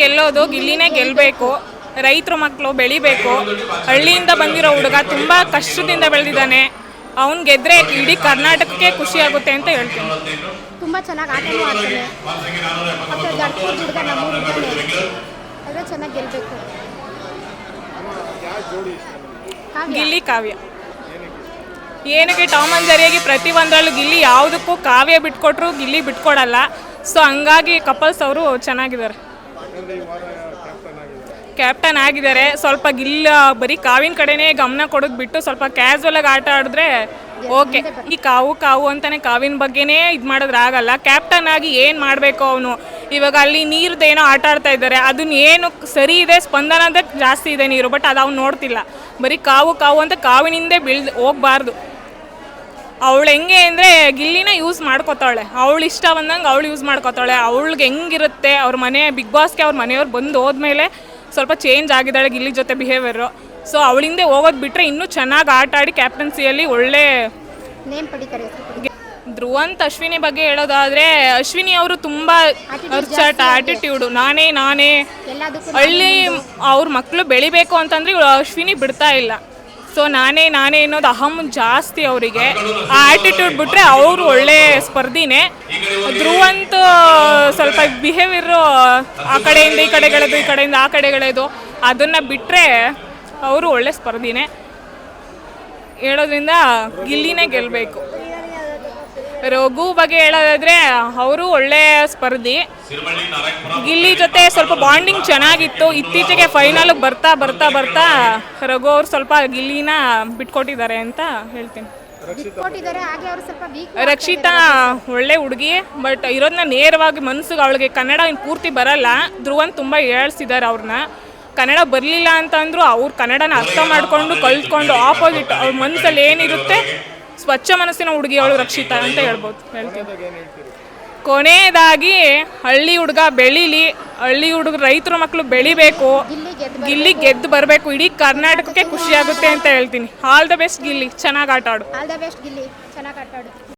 ಗೆಲ್ಲೋದು, ಗಿಲ್ಲಿನೇ ಗೆಲ್ಲಬೇಕು. ರೈತರ ಮಕ್ಕಳು ಬೆಳಿಬೇಕು. ಹಳ್ಳಿಯಿಂದ ಬಂದಿರೋ ಹುಡುಗ ತುಂಬ ಕಷ್ಟದಿಂದ ಬೆಳೆದಿದ್ದಾನೆ. ಅವ್ನು ಗೆದ್ರೆ ಇಡೀ ಕರ್ನಾಟಕಕ್ಕೆ ಖುಷಿ ಆಗುತ್ತೆ ಅಂತ ಹೇಳ್ತೀನಿ. ತುಂಬ ಚೆನ್ನಾಗಿ ಆಟನೂ ಆಡ್ತಾನೆ. ಮತ್ತು ದಡ್ಪುರ ಹುಡುಗ ನಮ್ಮೂರು ಹುಡುಗನೇ ಆದರೆ ಚೆನ್ನಾಗಿ ಗೆಲ್ಲಬೇಕು. ಗಿಲ್ಲಿ ಕಾವ್ಯ ಏನಕ್ಕೆ ಟಾಮ್ ಅಂಡ್ ಜೆರಿಯಾಗಿ ಪ್ರತಿ ಒಂದರಲ್ಲೂ ಗಿಲ್ಲಿ ಯಾವುದಕ್ಕೂ ಕಾವ್ಯ ಬಿಟ್ಕೊಟ್ರು ಗಿಲ್ಲಿ ಬಿಟ್ಕೊಡಲ್ಲ. ಸೊ ಹಂಗಾಗಿ ಕಪಲ್ಸ್ ಅವರು ಚೆನ್ನಾಗಿದ್ದಾರೆ, ಕ್ಯಾಪ್ಟನ್ ಆಗಿದ್ದಾರೆ. ಸ್ವಲ್ಪ ಗಿಲ್ಲ ಬರೀ ಕಾವಿನ ಕಡೆನೇ ಗಮನ ಕೊಡೋದು ಬಿಟ್ಟು ಸ್ವಲ್ಪ ಕ್ಯಾಸುವಲ್ ಆಗಿ ಆಟ ಆಡಿದ್ರೆ ಓಕೆ. ಈ ಕಾವು ಅಂತಾನೆ ಕಾವಿನ ಬಗ್ಗೆನೇ ಇದು ಮಾಡೋದ್ರಾಗಲ್ಲ. ಕ್ಯಾಪ್ಟನ್ ಆಗಿ ಏನು ಮಾಡಬೇಕು ಅವನು. ಇವಾಗ ಅಲ್ಲಿ ನೀರ್ದೇನೋ ಆಟ ಆಡ್ತಾ ಇದ್ದಾರೆ, ಅದನ್ನ ಏನು ಸರಿ ಇದೆ, ಸ್ಪಂದನ ಅಂದರೆ ಜಾಸ್ತಿ ಇದೆ ನೀರು, ಬಟ್ ಅದು ಅವ್ನು ನೋಡ್ತಿಲ್ಲ. ಬರೀ ಕಾವು ಅಂತ ಕಾವಿನಿಂದೆ ಹೋಗಬಾರ್ದು. ಅವಳು ಹೆಂಗೆ ಅಂದರೆ ಗಿಲ್ಲಿನ ಯೂಸ್ ಮಾಡ್ಕೋತಾಳೆ, ಅವಳು ಇಷ್ಟ ಬಂದಂಗೆ ಅವಳು ಯೂಸ್ ಮಾಡ್ಕೋತಾಳೆ. ಅವಳಿಗೆ ಹೆಂಗಿರುತ್ತೆ ಅವ್ರ ಮನೆ ಬಿಗ್ ಬಾಸ್ಗೆ ಅವ್ರ ಮನೆಯವ್ರು ಬಂದು ಹೋದ್ಮೇಲೆ ಸ್ವಲ್ಪ ಚೇಂಜ್ ಆಗಿದ್ದಾಳೆ ಗಿಲ್ಲಿ ಜೊತೆ ಬಿಹೇವಿಯರು. ಸೊ ಅವಳಿಂದೆ ಹೋಗೋದು ಬಿಟ್ಟರೆ ಇನ್ನೂ ಚೆನ್ನಾಗಿ ಆಟ ಆಡಿ ಕ್ಯಾಪ್ಟನ್ಸಿಯಲ್ಲಿ ಒಳ್ಳೆ ನೇಮ್ ಪಡಿತಾರೆ. ಧ್ರುವಂತ್ ಅಶ್ವಿನಿ ಬಗ್ಗೆ ಹೇಳೋದಾದರೆ, ಅಶ್ವಿನಿ ಅವರು ತುಂಬ ಅರ್ಚಾಟ, ಆಟಿಟ್ಯೂಡು, ನಾನೇ ಹಳ್ಳಿ ಅವ್ರ ಮಕ್ಕಳು ಬೆಳಿಬೇಕು ಅಂತಂದರೆ ಅಶ್ವಿನಿ ಬಿಡ್ತಾ ಇಲ್ಲ. ಸೊ ನಾನೇ ಅನ್ನೋದು ಅಹಂ ಜಾಸ್ತಿ ಅವರಿಗೆ. ಆ ಆಟಿಟ್ಯೂಡ್ ಬಿಟ್ಟರೆ ಅವರು ಒಳ್ಳೆ ಸ್ಪರ್ಧಿನೇ. ಧ್ರುವಂತ್ ಸ್ವಲ್ಪ ಬಿಹೇವಿಯರು ಆ ಕಡೆಯಿಂದ ಈ ಕಡೆಗಳದು, ಈ ಕಡೆಯಿಂದ ಆ ಕಡೆಗಳದು, ಅದನ್ನು ಬಿಟ್ಟರೆ ಅವರು ಒಳ್ಳೆ ಸ್ಪರ್ಧಿನೇ. ಹೇಳೋದ್ರಿಂದ ಗಿಲ್ಲಿನೇ ಗೆಲ್ಲಬೇಕು. ರಘು ಬಗ್ಗೆ ಹೇಳೋದಾದರೆ ಅವರು ಒಳ್ಳೆಯ ಸ್ಪರ್ಧಿ. ಗಿಲ್ಲಿ ಜೊತೆ ಸ್ವಲ್ಪ ಬಾಂಡಿಂಗ್ ಚೆನ್ನಾಗಿತ್ತು. ಇತ್ತೀಚೆಗೆ ಫೈನಲ್ಗೆ ಬರ್ತಾ ರಘು ಅವ್ರು ಸ್ವಲ್ಪ ಗಿಲ್ಲಿನ ಬಿಟ್ಕೊಟ್ಟಿದ್ದಾರೆ ಅಂತ ಹೇಳ್ತೀನಿ. ರಕ್ಷಿತಾ ಒಳ್ಳೆ ಹುಡುಗಿ, ಬಟ್ ಇರೋದನ್ನ ನೇರವಾಗಿ ಮನಸ್ಸಿಗೆ, ಅವಳಿಗೆ ಕನ್ನಡ ಪೂರ್ತಿ ಬರಲ್ಲ. ಧ್ರುವಂತ್ ತುಂಬ ಹೇಳ್ಸಿದ್ದಾರೆ ಅವ್ರನ್ನ. ಕನ್ನಡ ಬರಲಿಲ್ಲ ಅಂತಂದ್ರು ಅವ್ರು ಕನ್ನಡನ ಅರ್ಥ ಮಾಡಿಕೊಂಡು ಕಲ್ತ್ಕೊಂಡು ಆಪೋಸಿಟ್ ಅವ್ರ ಮನಸ್ಸಲ್ಲಿ ಏನಿರುತ್ತೆ ಸ್ವಚ್ಛ ಮನಸ್ಸಿನ ಹುಡುಗಿ ಅವಳು ರಕ್ಷಿತಾ ಅಂತ ಹೇಳ್ತೀನಿ. ಕೊನೆಯದಾಗಿ ಹಳ್ಳಿ ಹುಡುಗ ಬೆಳೀಲಿ, ಹಳ್ಳಿ ಹುಡುಗ ರೈತರ ಮಕ್ಕಳು ಬೆಳಿಬೇಕು, ಗಿಲ್ಲಿ ಗೆದ್ದು ಬರಬೇಕು, ಇಡೀ ಕರ್ನಾಟಕಕ್ಕೆ ಖುಷಿ ಆಗುತ್ತೆ ಅಂತ ಹೇಳ್ತೀನಿ. ಆಲ್ ದ ಬೆಸ್ಟ್ ಗಿಲ್ಲಿ, ಚೆನ್ನಾಗಿ ಆಟ ಆಡು.